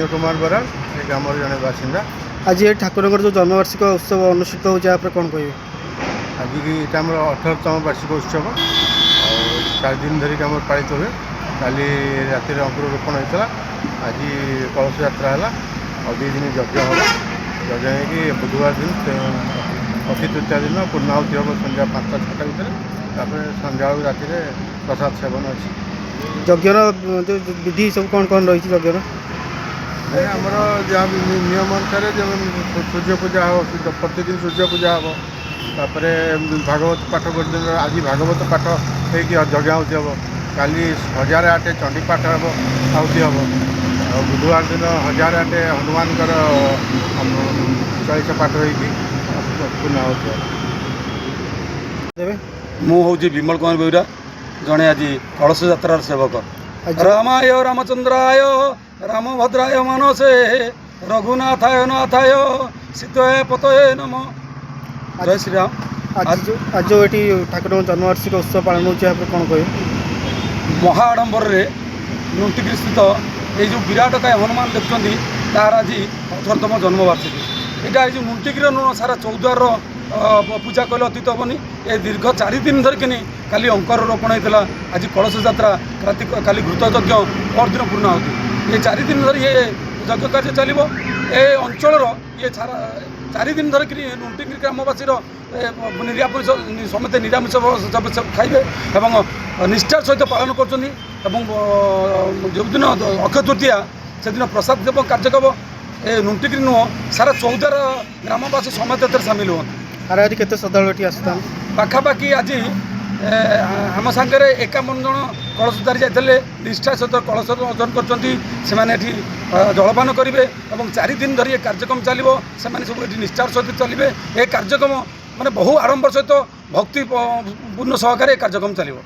विजय कुमार बराल ये ग्राम जड़े बासिंदा। आज ये ठाकुर जो जन्मवार्षिक उत्सव अनुष्ठित हो कौन कहे आज की यहाँ आम 18तम वार्षिक उत्सव और 4 दिन धरिक आम पालित हुए। काली राति अंकुरोपण होता आज कलश यात्रा है और 2 दिन यज्ञ हम यज्ञ हो बुधवार दिन अक्षय तृतीया दिन पूर्णाहुति हम संध्या 5टा 6टा भितर संध्या राति प्रसाद सेवन अच्छी यज्ञर जो विधि सब कौन रही यज्ञर आमर जहाँ नियम अनुसार सूर्य पूजा हो प्रतिदिन सूर्य पूजा हम तापर भागवत पाठ कर दिन आज भागवत पाठ हो यज्ञ आहुति हम काली 1008 चंडी पाठ हम आहुति हम और बुधवार दिन 1008 हनुमान 40 पाठ हो पूर्णाहुति हम। मुझे विमल कुमार बेहरा जड़े आज कलश यात्रार सेवक। रामाय रामचंद्राय रामभद्राय मानसे रघुनाथाय नाथाय सीताय पतये नमः। जय श्री राम। आज जो ये ठाकुर जन्मवार्षिक उत्सव पालन होता कौन कहे महाआडंबर नुंटिगिरी स्थित ये जो विराटकाय हनुमान देखते तार आज 18तम जन्मवार्षिकी। यहाँ जो नुंटिगिरी नुह सारा चौद्वार पूजा कले अतीत हेनी ये दीर्घ 4 दिन धरिकी काली अंकर रोपण होता आज कलश यात्रा काली घृत यज्ञ परदिन पूर्णाहुति ये 4 दिन धरी ये यज्ञ कार्य चलो ये अंचल ये 4 दिन धरिकी नुंटिगिरी ग्रामवासी निरामिष समेत निरामिष खाइबे एवं निष्ठार सहित पालन कर जो दिन अक्षय तृतीया से दिन प्रसाद देव कार्यक्रम ये नुंटिगिरी नुह सारा 14 ग्रामवासी समेत सामिल हुआ। अरे आज केते श्रद्धालु ये आसता पाखापाखि आज आम सागर 51 जन कलशधारी जाते निष्ठा सहित कलश अर्जन कर जलपान करेंगे और 4 दिन धरी कार्यक्रम चलो से सब ये निष्ठार सहित चलिए ये कार्यक्रम माने बहु आडंबर सहित भक्तिपूर्ण सहकारे कार्यक्रम चलो।